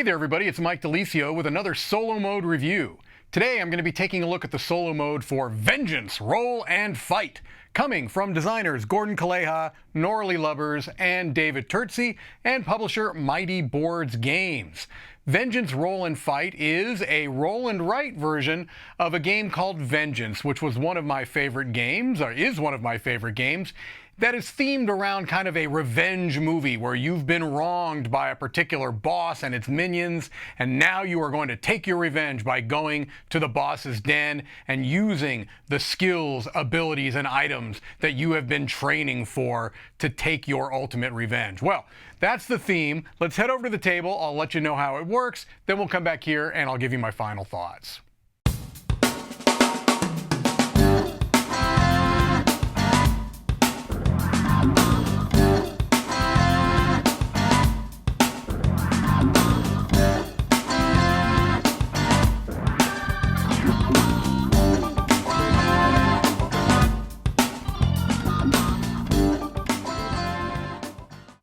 Hey there everybody, it's Mike DiLisio with another solo mode review. Today I'm going to be taking a look at the solo mode for Vengeance, Roll and Fight, coming from designers Gordon Kaleha, Norley Lubbers, and David Turtzi, and publisher Mighty Boards Games. Vengeance, Roll and Fight is a roll and write version of a game called Vengeance, which was one of my favorite games, or is one of my favorite games, that is themed around kind of a revenge movie where you've been wronged by a particular boss and its minions, and now you are going to take your revenge by going to the boss's den and using the skills, abilities, and items that you have been training for to take your ultimate revenge. Well, that's the theme. Let's head over to the table. I'll let you know how it works. Then we'll come back here and I'll give you my final thoughts.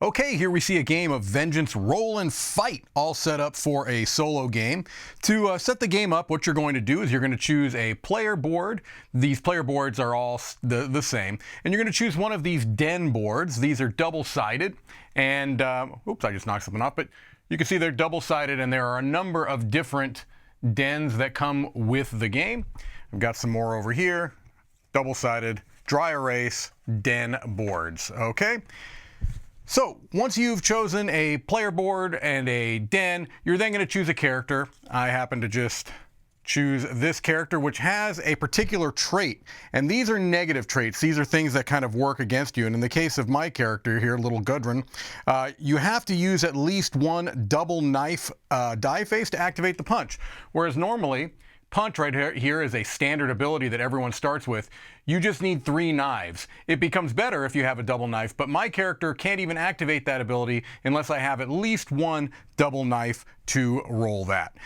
Okay, here we see a game of Vengeance, Roll and Fight, all set up for a solo game. To set the game up, what you're going to do is you're going to choose a player board. These player boards are all the same. And you're going to choose one of these den boards. These are double-sided. And, oops, I just knocked something off. But you can see they're double-sided, and there are a number of different dens that come with the game. I've got some more over here. Double-sided, dry erase, den boards. Okay? So, once you've chosen a player board and a den, you're then going to choose a character. I happen to just choose this character, which has a particular trait. And these are negative traits. These are things that kind of work against you. And in the case of my character here, Little Gudrun, you have to use at least one double knife die face to activate the punch. Whereas normally, punch right here is a standard ability that everyone starts with. You just need 3 knives. It becomes better if you have a double knife, but my character can't even activate that ability unless I have at least one double knife to roll that.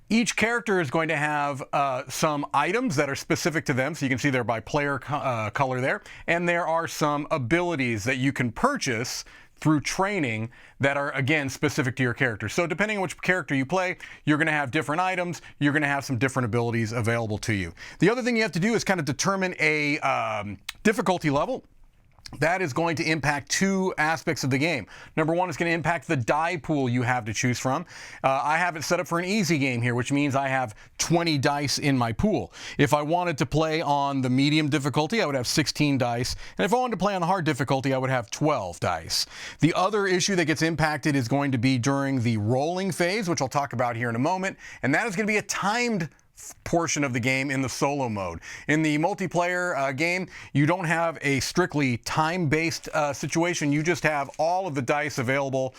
Each character is going to have some items that are specific to them, so you can see they're by player color there, and there are some abilities that you can purchase through training that are, again, specific to your character. So depending on which character you play, you're going to have different items, you're going to have some different abilities available to you. The other thing you have to do is kind of determine a difficulty level. That is going to impact 2 aspects of the game. Number 1 is going to impact the die pool you have to choose from. I have it set up for an easy game here, which means I have 20 dice in my pool. If I wanted to play on the medium difficulty, I would have 16 dice. And if I wanted to play on the hard difficulty, I would have 12 dice. The other issue that gets impacted is going to be during the rolling phase, which I'll talk about here in a moment. And that is going to be a timed portion of the game in the solo mode. In the multiplayer game, you don't have a strictly time-based situation. You just have all of the dice available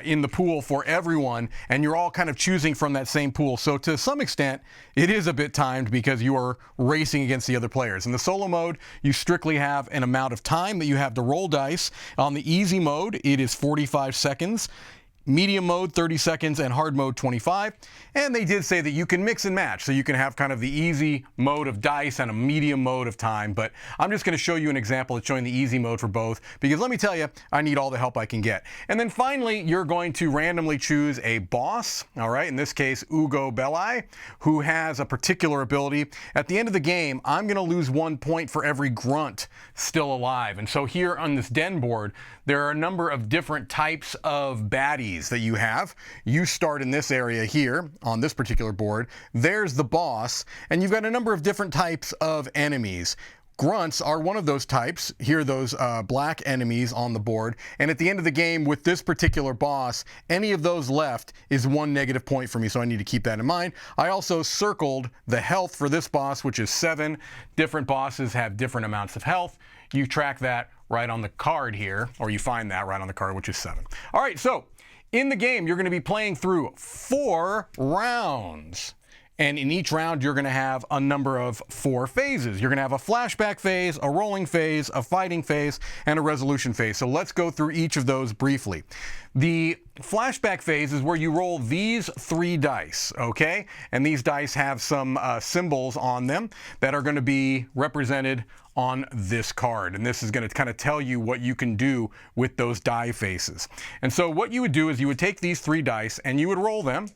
in the pool for everyone, and you're all kind of choosing from that same pool. So to some extent, it is a bit timed because you are racing against the other players. In the solo mode, you strictly have an amount of time that you have to roll dice. On the easy mode, it is 45 seconds. Medium mode, 30 seconds, and hard mode, 25. And they did say that you can mix and match, so you can have kind of the easy mode of dice and a medium mode of time. But I'm just going to show you an example that's showing the easy mode for both, because let me tell you, I need all the help I can get. And then finally, you're going to randomly choose a boss, all right, in this case, Ugo Belli, who has a particular ability. At the end of the game, I'm going to lose 1 point for every grunt still alive. And so here on this den board, there are a number of different types of baddies that you have. You start in this area here on this particular board. There's the boss, and you've got a number of different types of enemies. Grunts are one of those types. Here are those black enemies on the board. And at the end of the game with this particular boss, any of those left is 1 negative point for me, so I need to keep that in mind. I also circled the health for this boss, which is 7. Different bosses have different amounts of health. You track that right on the card here, or you find that right on the card, which is 7. All right, so in the game, you're going to be playing through 4 rounds. And in each round, you're going to have a number of 4 phases. You're going to have a flashback phase, a rolling phase, a fighting phase, and a resolution phase. So let's go through each of those briefly. The flashback phase is where you roll these 3 dice, okay? And these dice have some symbols on them that are going to be represented on this card. And this is going to kind of tell you what you can do with those die faces. And so what you would do is you would take these 3 dice and you would roll them,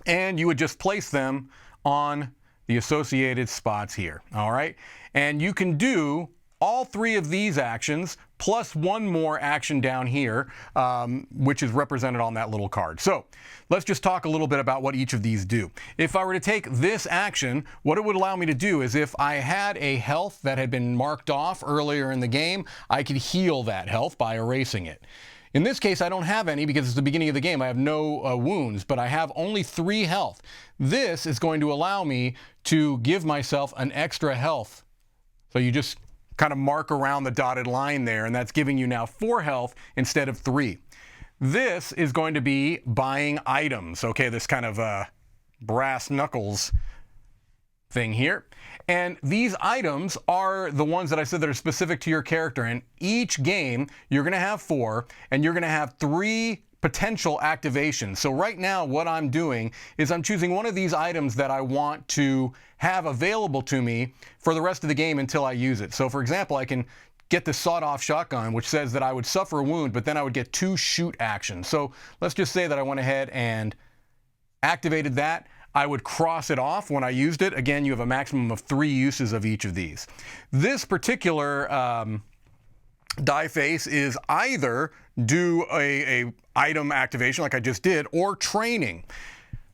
and you would just place them on the associated spots here, all right? And you can do all 3 of these actions plus 1 more action down here, which is represented on that little card. So let's just talk a little bit about what each of these do. If I were to take this action, what it would allow me to do is if I had a health that had been marked off earlier in the game, I could heal that health by erasing it. In this case, I don't have any because it's the beginning of the game. I have no wounds, but I have only 3 health. This is going to allow me to give myself an extra health. So you just kind of mark around the dotted line there, and that's giving you now 4 health instead of 3. This is going to be buying items. Okay, this kind of brass knuckles thing here. And these items are the ones that I said that are specific to your character. And each game, you're going to have 4, and you're going to have 3 potential activations. So right now, what I'm doing is I'm choosing one of these items that I want to have available to me for the rest of the game until I use it. So for example, I can get the sawed-off shotgun, which says that I would suffer a wound, but then I would get 2 shoot actions. So let's just say that I went ahead and activated that. I would cross it off when I used it. Again, you have a maximum of 3 uses of each of these. This particular die face is either do a item activation like I just did, or training.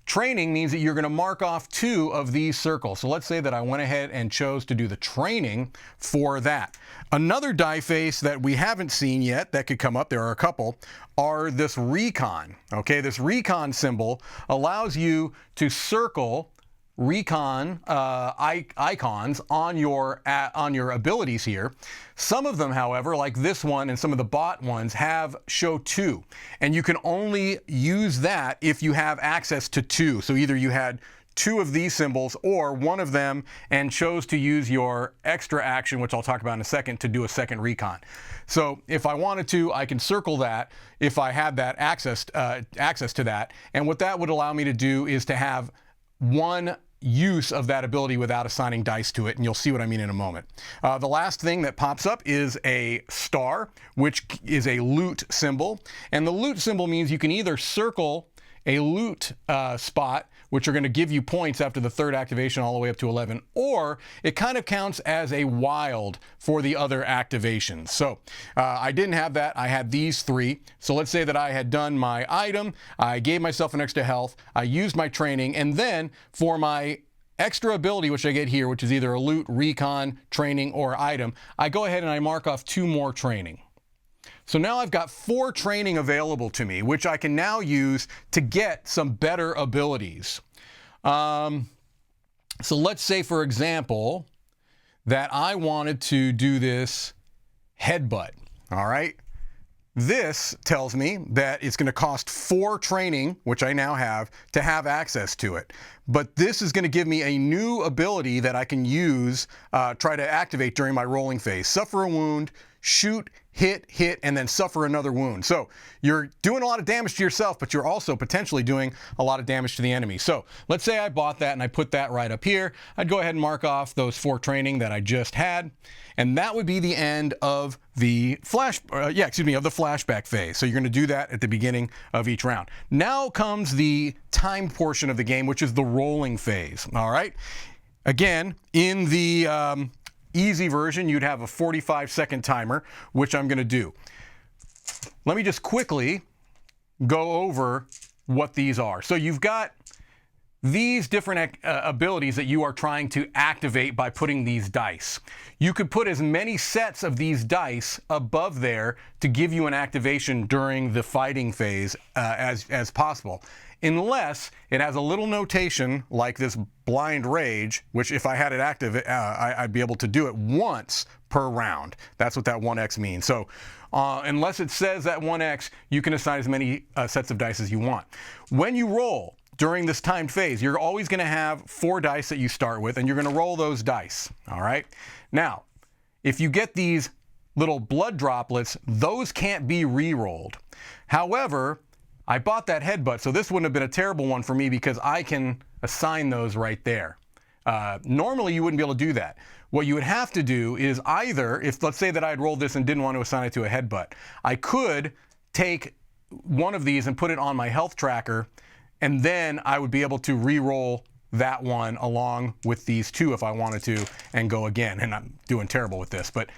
Training means that you're going to mark off 2 of these circles. So let's say that I went ahead and chose to do the training for that. Another die face that we haven't seen yet that could come up, there are a couple, are this recon. Okay, this recon symbol allows you to circle recon icons on your abilities here. Some of them, however, like this one and some of the bot ones, have show 2, and you can only use that if you have access to 2. So either you had 2 of these symbols or one of them and chose to use your extra action, which I'll talk about in a second, to do a second recon. So if I wanted to, I can circle that if I had that access to that. And what that would allow me to do is to have 1 use of that ability without assigning dice to it, and you'll see what I mean in a moment. The last thing that pops up is a star, which is a loot symbol. And the loot symbol means you can either circle a loot spot, which are going to give you points after the 3rd activation all the way up to 11, or it kind of counts as a wild for the other activations. So I didn't have that. I had these 3. So let's say that I had done my item, I gave myself an extra health, I used my training, and then for my extra ability, which I get here, which is either a loot, recon, training, or item, I go ahead and I mark off 2 more training. So now I've got 4 training available to me, which I can now use to get some better abilities. So let's say, for example, that I wanted to do this headbutt, all right? This tells me that it's going to cost 4 training, which I now have, to have access to it. But this is going to give me a new ability that I can use, try to activate during my rolling phase. Suffer a wound, shoot, hit, and then suffer another wound. So you're doing a lot of damage to yourself, but you're also potentially doing a lot of damage to the enemy. So let's say I bought that and I put that right up here. I'd go ahead and mark off those 4 training that I just had, and that would be the end of the flashback phase. So you're going to do that at the beginning of each round. Now comes the time portion of the game, which is the rolling phase. All right. Again, in the easy version, you'd have a 45-second timer, which I'm going to do. Let me just quickly go over what these are. So you've got these different abilities that you are trying to activate by putting these dice. You could put as many sets of these dice above there to give you an activation during the fighting phase as possible, unless it has a little notation like this blind rage, which if I had it active, I'd be able to do it once per round. That's what that 1x means. So unless it says that 1x, you can assign as many sets of dice as you want. When you roll, during this timed phase, you're always going to have 4 dice that you start with, and you're going to roll those dice. All right. Now, if you get these little blood droplets, those can't be re-rolled. However, I bought that headbutt, so this wouldn't have been a terrible one for me because I can assign those right there. Normally, you wouldn't be able to do that. What you would have to do is either, if let's say that I had rolled this and didn't want to assign it to a headbutt, I could take one of these and put it on my health tracker, and then I would be able to re-roll that one along with these 2 if I wanted to and go again. And I'm doing terrible with this, but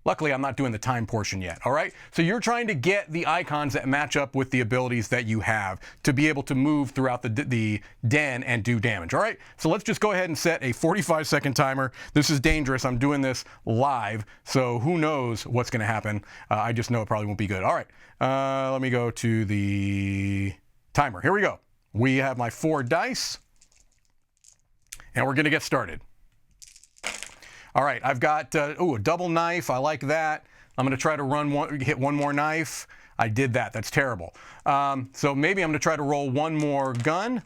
luckily I'm not doing the time portion yet. All right. So you're trying to get the icons that match up with the abilities that you have to be able to move throughout the den and do damage. All right. So let's just go ahead and set a 45-second timer. This is dangerous. I'm doing this live, so who knows what's going to happen. I just know it probably won't be good. All right. Let me go to the timer. Here we go. We have my 4 dice, and we're going to get started. All right, I've got a double knife. I like that. I'm going to try to hit one more knife. I did that. That's terrible. So maybe I'm going to try to roll one more gun,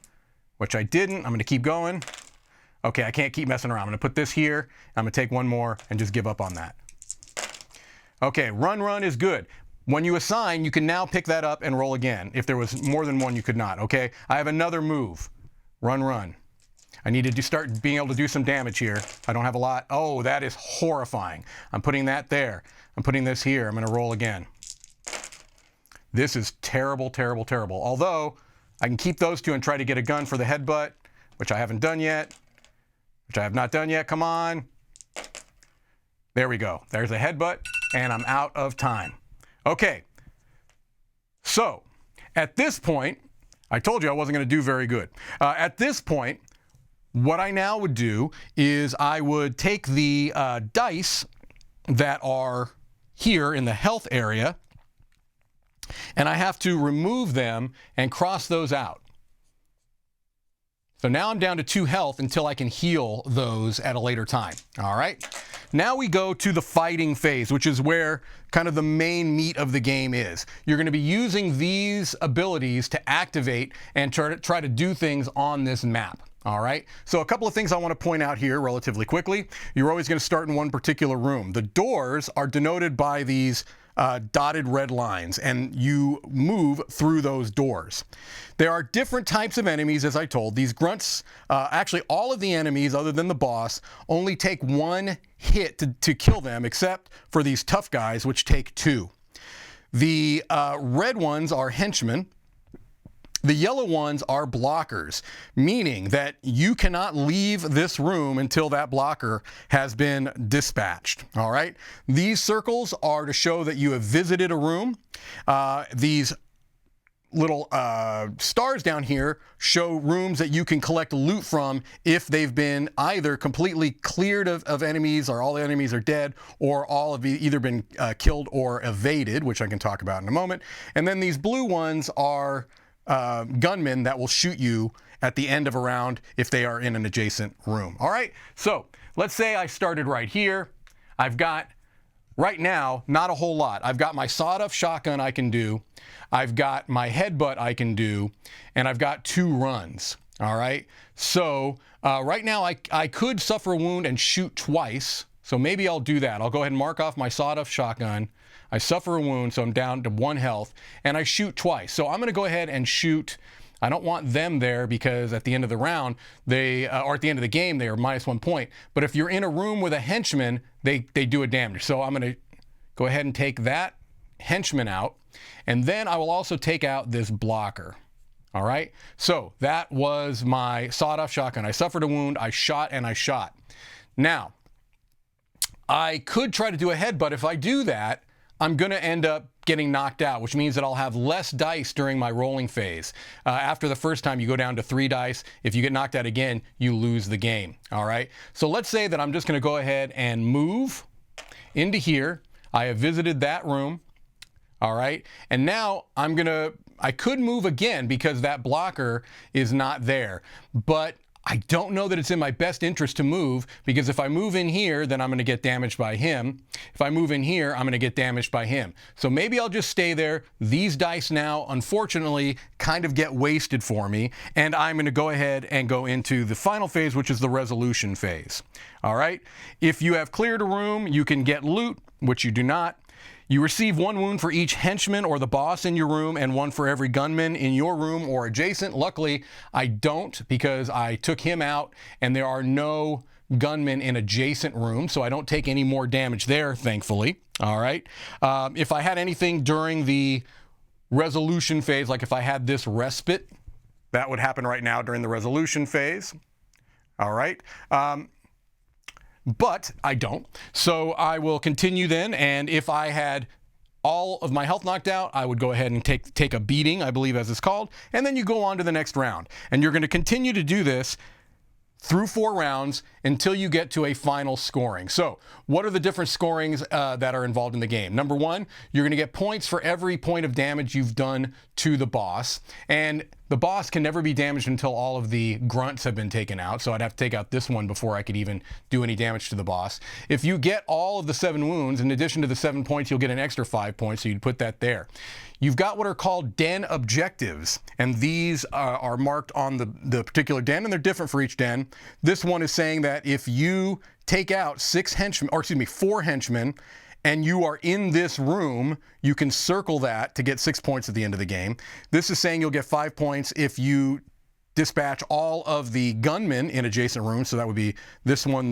which I didn't. I'm going to keep going. Okay, I can't keep messing around. I'm going to put this here. I'm going to take one more and just give up on that. Okay, run is good. When you assign, you can now pick that up and roll again. If there was more than one, you could not. Okay, I have another move. Run. I need to start being able to do some damage here. I don't have a lot. Oh, that is horrifying. I'm putting that there. I'm putting this here. I'm going to roll again. This is terrible. Although, I can keep those 2 and try to get a gun for the headbutt, which I haven't done yet. Come on. There we go. There's a headbutt, and I'm out of time. Okay. So, at this point, I told you I wasn't going to do very good. At this point, what I now would do is I would take the dice that are here in the health area, and I have to remove them and cross those out. So now I'm down to 2 health until I can heal those at a later time. All right. Now we go to the fighting phase, which is where kind of the main meat of the game is. You're going to be using these abilities to activate and try to do things on this map. All right. So a couple of things I want to point out here relatively quickly. You're always going to start in one particular room. The doors are denoted by these dotted red lines, and you move through those doors. There are different types of enemies, as I told. These grunts, actually all of the enemies other than the boss, only take 1 hit to kill them, except for these tough guys, which take 2. The red ones are henchmen. The yellow ones are blockers, meaning that you cannot leave this room until that blocker has been dispatched. All right. These circles are to show that you have visited a room. These little stars down here show rooms that you can collect loot from if they've been either completely cleared of enemies, or all the enemies are dead, or all have either been killed or evaded, which I can talk about in a moment. And then these blue ones are gunmen that will shoot you at the end of a round if they are in an adjacent room. All right, so let's say I started right here. I've got, right now, not a whole lot. I've got my sawed-off shotgun I can do. I've got my headbutt I can do, and I've got 2 runs. All right, so right now I could suffer a wound and shoot twice, so maybe I'll do that. I'll go ahead and mark off my sawed-off shotgun. I suffer a wound, so I'm down to 1 health, and I shoot twice. So I'm going to go ahead and shoot. I don't want them there because at the end of the round, or at the end of the game, they are -1 point. But if you're in a room with a henchman, they do a damage. So I'm going to go ahead and take that henchman out, and then I will also take out this blocker. All right, so that was my sawed-off shotgun. I suffered a wound, I shot, and I shot. Now, I could try to do a headbutt. If I do that, I'm going to end up getting knocked out, which means that I'll have less dice during my rolling phase. After the first time, you go down to 3 dice. If you get knocked out again, you lose the game. All right. So let's say that I'm just going to go ahead and move into here. I have visited that room. All right. And now I could move again because that blocker is not there. But I don't know that it's in my best interest to move, because if I move in here, then I'm going to get damaged by him. If I move in here, I'm going to get damaged by him. So maybe I'll just stay there. These dice now, unfortunately, kind of get wasted for me, and I'm going to go ahead and go into the final phase, which is the resolution phase. All right? If you have cleared a room, you can get loot, which you do not. You receive 1 wound for each henchman or the boss in your room, and 1 for every gunman in your room or adjacent. Luckily, I don't, because I took him out and there are no gunmen in adjacent rooms, so I don't take any more damage there, thankfully. All right. If I had anything during the resolution phase, like if I had this respite, that would happen right now during the resolution phase. All right. But I don't. So I will continue then, and if I had all of my health knocked out, I would go ahead and take a beating, I believe as it's called, and then you go on to the next round. And you're going to continue to do this through 4 rounds until you get to a final scoring. So what are the different scorings that are involved in the game? Number 1, you're going to get points for every point of damage you've done to the boss. And the boss can never be damaged until all of the grunts have been taken out. So I'd have to take out this one before I could even do any damage to the boss. If you get all of the 7 wounds, in addition to the 7 points, you'll get an extra 5 points. So you'd put that there. You've got what are called den objectives, and these are marked on the particular den, and they're different for each den. This one is saying that if you take out 4 henchmen, and you are in this room, you can circle that to get 6 points at the end of the game. This is saying you'll get 5 points if you dispatch all of the gunmen in adjacent rooms, so that would be this one,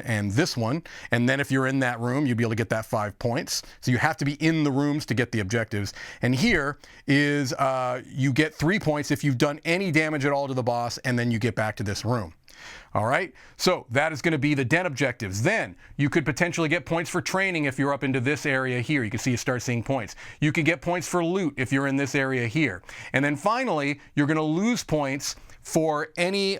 and this one. And then if you're in that room, you'll be able to get that 5 points. So you have to be in the rooms to get the objectives. And here is you get 3 points if you've done any damage at all to the boss, and then you get back to this room. All right, so that is going to be the den objectives. Then you could potentially get points for training if you're up into this area here. You can see you start seeing points. You can get points for loot if you're in this area here. And then finally, you're going to lose points for any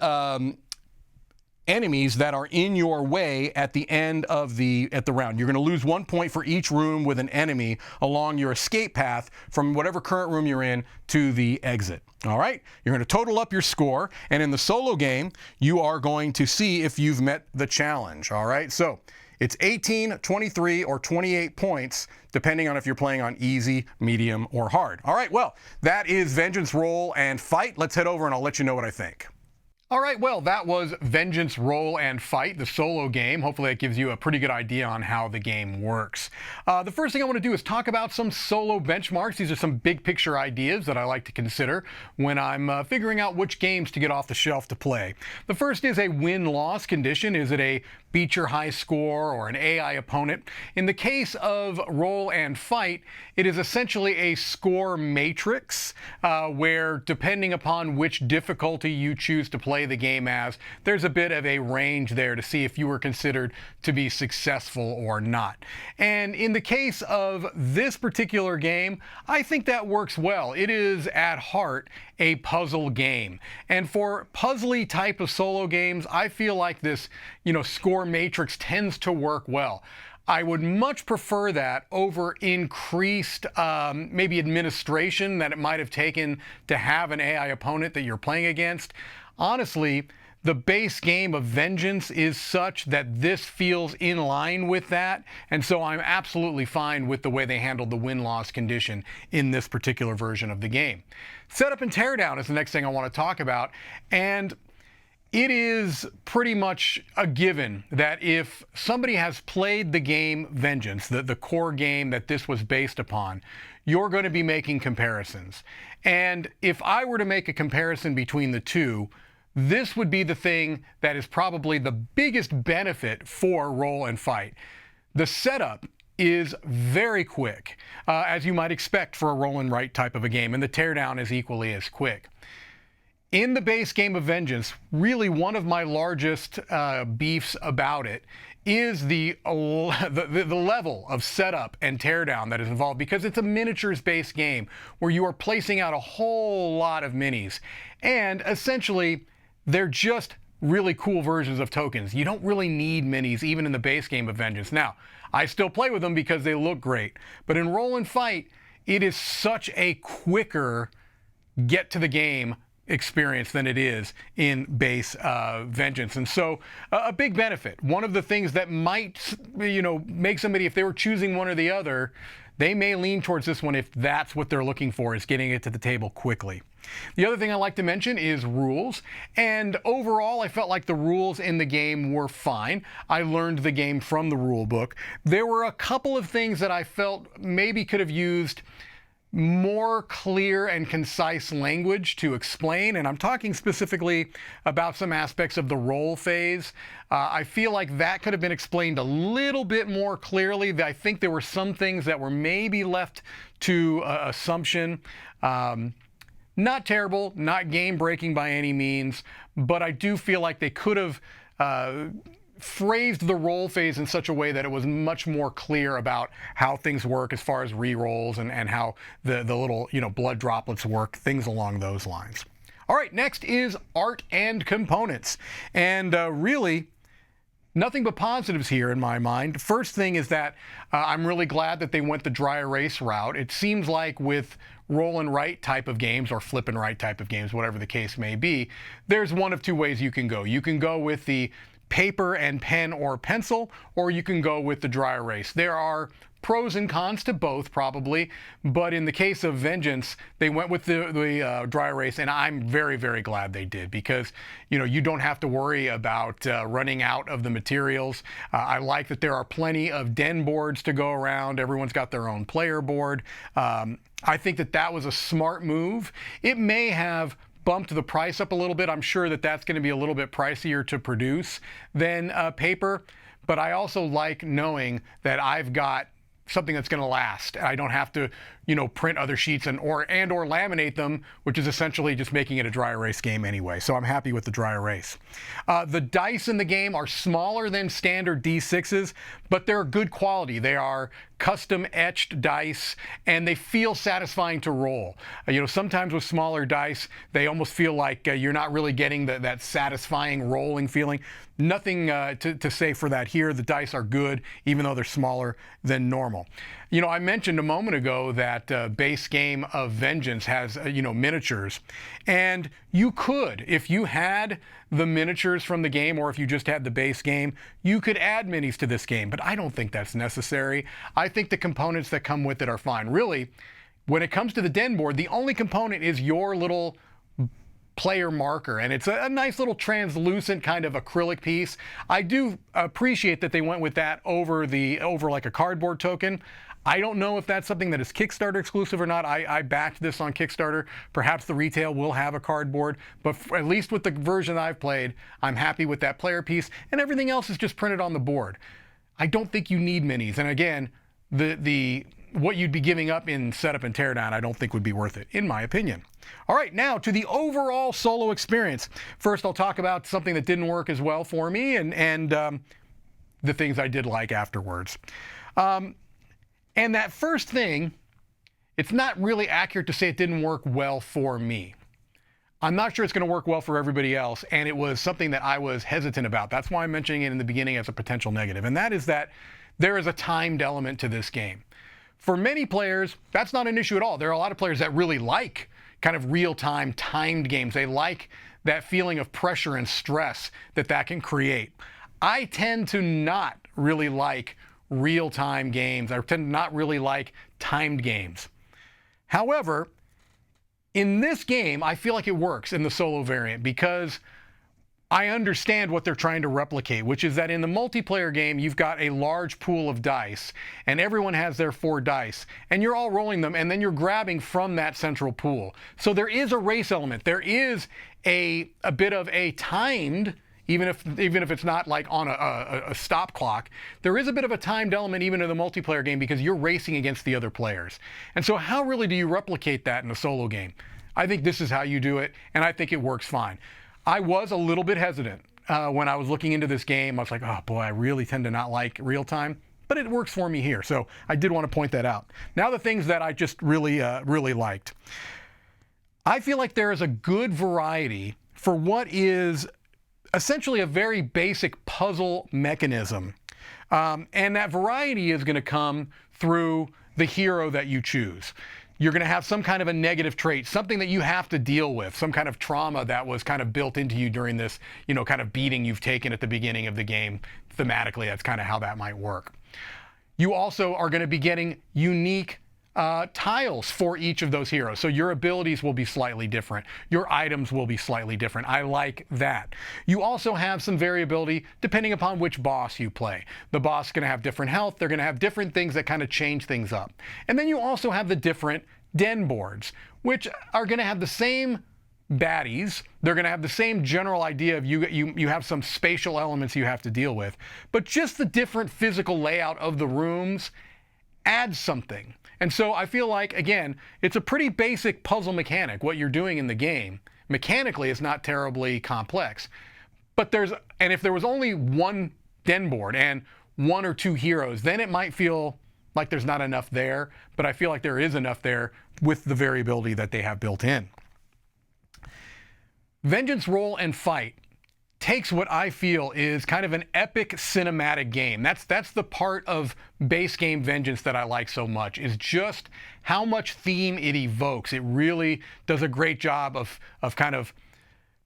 enemies that are in your way at the end of the round. You're going to lose 1 point for each room with an enemy along your escape path from whatever current room you're in to the exit. All right, you're going to total up your score, and in the solo game, you are going to see if you've met the challenge. All right, so it's 18, 23, or 28 points, depending on if you're playing on easy, medium, or hard. All right, well, that is Vengeance Roll and Fight. Let's head over and I'll let you know what I think. All right, well, that was Vengeance Roll and Fight, the solo game. Hopefully that gives you a pretty good idea on how the game works. The first thing I want to do is talk about some solo benchmarks. These are some big picture ideas that I like to consider when I'm figuring out which games to get off the shelf to play. The first is a win-loss condition. Is it a beat your high score or an AI opponent? In the case of Roll and Fight, it is essentially a score matrix where, depending upon which difficulty you choose to play the game as, there's a bit of a range there to see if you were considered to be successful or not. And in the case of this particular game, I think that works well. It is at heart a puzzle game. And for puzzly type of solo games, I feel like this, score matrix tends to work well. I would much prefer that over increased maybe administration that it might have taken to have an AI opponent that you're playing against. Honestly, the base game of Vengeance is such that this feels in line with that, and so I'm absolutely fine with the way they handled the win-loss condition in this particular version of the game. Setup and teardown is the next thing I want to talk about, and it is pretty much a given that if somebody has played the game Vengeance, the core game that this was based upon, you're going to be making comparisons. And if I were to make a comparison between the two, this would be the thing that is probably the biggest benefit for Roll and Fight. The setup is very quick, as you might expect for a roll and write type of a game, and the teardown is equally as quick. In the base game of Vengeance, really one of my largest beefs about it is the level of setup and teardown that is involved, because it's a miniatures-based game where you are placing out a whole lot of minis, and essentially they're just really cool versions of tokens. You don't really need minis even in the base game of Vengeance. Now, I still play with them because they look great, but in Roll and Fight, it is such a quicker get to the game experience than it is in base Vengeance. And so a big benefit. One of the things that might, make somebody, if they were choosing one or the other, they may lean towards this one if that's what they're looking for, is getting it to the table quickly. The other thing I like to mention is rules, and overall I felt like the rules in the game were fine. I learned the game from the rule book. There were a couple of things that I felt maybe could have used more clear and concise language to explain, and I'm talking specifically about some aspects of the roll phase. I feel like that could have been explained a little bit more clearly. I think there were some things that were maybe left to assumption. Not terrible, not game-breaking by any means, but I do feel like they could have phrased the roll phase in such a way that it was much more clear about how things work as far as re-rolls and how the little blood droplets work, things along those lines. All right, next is art and components, and really nothing but positives here in my mind. First thing is that I'm really glad that they went the dry erase route. It seems like with roll and write type of games, or flip and write type of games, whatever the case may be, there's one of two ways you can go. You can go with the paper and pen or pencil, or you can go with the dry erase. There are pros and cons to both probably, but in the case of Vengeance, they went with the dry erase, and I'm very, very glad they did, because you don't have to worry about running out of the materials. I like that there are plenty of den boards to go around. Everyone's got their own player board. I think that was a smart move. It may have bumped the price up a little bit. I'm sure that that's going to be a little bit pricier to produce than paper, but I also like knowing that I've got something that's going to last. I don't have to, print other sheets and or laminate them, which is essentially just making it a dry erase game anyway. So I'm happy with the dry erase. The dice in the game are smaller than standard D6s, but they're good quality. They are custom etched dice, and they feel satisfying to roll. Sometimes with smaller dice, they almost feel like you're not really getting that satisfying rolling feeling. Nothing to say for that here. The dice are good, even though they're smaller than normal. I mentioned a moment ago that base game of Vengeance has, miniatures. And you could, if you had the miniatures from the game, or if you just had the base game, you could add minis to this game. But I don't think that's necessary. I think the components that come with it are fine. Really, when it comes to the den board, the only component is your little player marker, and it's a nice little translucent kind of acrylic piece. I do appreciate that they went with that over like a cardboard token. I don't know if that's something that is Kickstarter exclusive or not. I backed this on Kickstarter. Perhaps the retail will have a cardboard, but at least with the version I've played, I'm happy with that player piece, and everything else is just printed on the board. I don't think you need minis, and again, what you'd be giving up in setup and teardown, I don't think would be worth it, in my opinion. All right, now to the overall solo experience. First, I'll talk about something that didn't work as well for me, and the things I did like afterwards. And that first thing, it's not really accurate to say it didn't work well for me. I'm not sure it's going to work well for everybody else, and it was something that I was hesitant about. That's why I'm mentioning it in the beginning as a potential negative, and that is that there is a timed element to this game. For many players, that's not an issue at all. There are a lot of players that really like kind of real-time timed games. They like that feeling of pressure and stress that can create. I tend to not really like real-time games. I tend to not really like timed games. However, in this game, I feel like it works in the solo variant because I understand what they're trying to replicate, which is that in the multiplayer game, you've got a large pool of dice, and everyone has their 4 dice, and you're all rolling them, and then you're grabbing from that central pool. So there is a race element. There is a bit of a timed, even if it's not like on a stop clock, there is a bit of a timed element even in the multiplayer game because you're racing against the other players. And so how really do you replicate that in a solo game? I think this is how you do it, and I think it works fine. I was a little bit hesitant when I was looking into this game. I was like, oh boy, I really tend to not like real time, but it works for me here. So I did want to point that out. Now the things that I just really liked. I feel like there is a good variety for what is essentially a very basic puzzle mechanism. And that variety is going to come through the hero that you choose. you're going to have some kind of a negative trait, something that you have to deal with, some kind of trauma that was kind of built into you during this, kind of beating you've taken at the beginning of the game. Thematically, that's kind of how that might work. You also are going to be getting unique tiles for each of those heroes. So your abilities will be slightly different. Your items will be slightly different. I like that. You also have some variability depending upon which boss you play. The boss is going to have different health. They're going to have different things that kind of change things up. And then you also have the different den boards, which are going to have the same baddies. They're going to have the same general idea of you have some spatial elements you have to deal with. But just the different physical layout of the rooms adds something. And so I feel like, again, it's a pretty basic puzzle mechanic, what you're doing in the game. Mechanically, it's not terribly complex. But and if there was only one den board and one or two heroes, then it might feel like there's not enough there. But I feel like there is enough there with the variability that they have built in. Vengeance Roll and Fight takes what I feel is kind of an epic cinematic game. That's the part of base game Vengeance that I like so much, is just how much theme it evokes. It really does a great job of kind of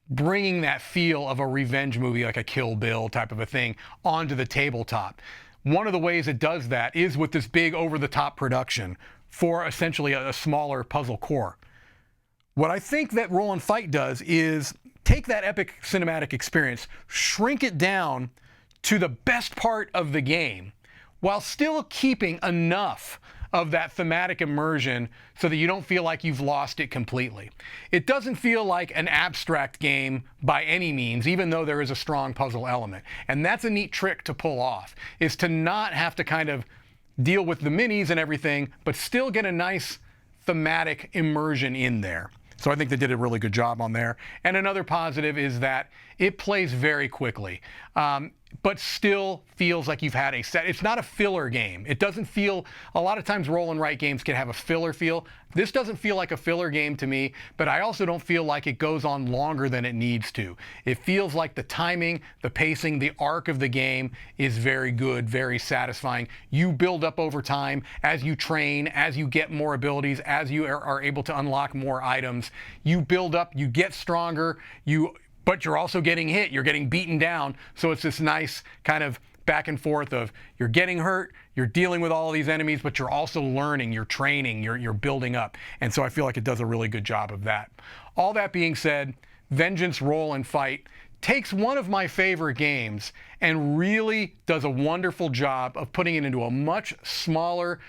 bringing that feel of a revenge movie, like a Kill Bill type of a thing, onto the tabletop. One of the ways it does that is with this big over-the-top production for essentially a smaller puzzle core. What I think that Roll and Fight does is take that epic cinematic experience, shrink it down to the best part of the game, while still keeping enough of that thematic immersion so that you don't feel like you've lost it completely. It doesn't feel like an abstract game by any means, even though there is a strong puzzle element. And that's a neat trick to pull off, is to not have to kind of deal with the minis and everything, but still get a nice thematic immersion in there. So I think they did a really good job on there. And another positive is that it plays very quickly, but still feels like you've had a set. It's not a filler game. It doesn't feel, a lot of times roll and write games can have a filler feel. This doesn't feel like a filler game to me, but I also don't feel like it goes on longer than it needs to. It feels like the timing, the pacing, the arc of the game is very good, very satisfying. You build up over time as you train, as you get more abilities, as you are able to unlock more items. You build up, you get stronger, but you're also getting hit, you're getting beaten down. So it's this nice kind of back and forth of you're getting hurt, you're dealing with all these enemies, but you're also learning, you're training, you're building up. And so I feel like it does a really good job of that. All that being said, Vengeance Roll and Fight takes one of my favorite games and really does a wonderful job of putting it into a much smaller,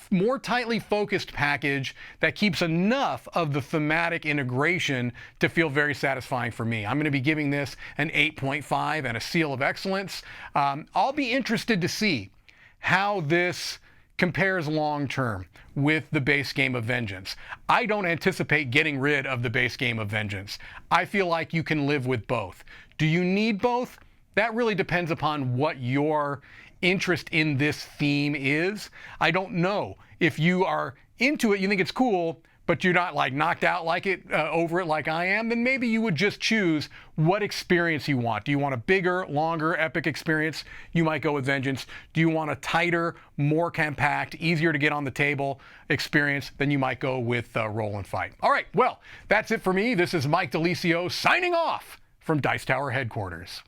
more tightly focused package that keeps enough of the thematic integration to feel very satisfying for me. I'm going to be giving this an 8.5 and a seal of excellence. I'll be interested to see how this compares long term with the base game of Vengeance. I don't anticipate getting rid of the base game of Vengeance. I feel like you can live with both. Do you need both? That really depends upon what your interest in this theme is. I don't know. If you are into it, you think it's cool, but you're not like knocked out like it over it like I am, then maybe you would just choose what experience you want. Do you want a bigger, longer, epic experience? You might go with Vengeance. Do you want a tighter, more compact, easier to get on the table experience? Then you might go with Roll and Fight. All right, well, that's it for me. This is Mike DiLisio signing off from Dice Tower headquarters.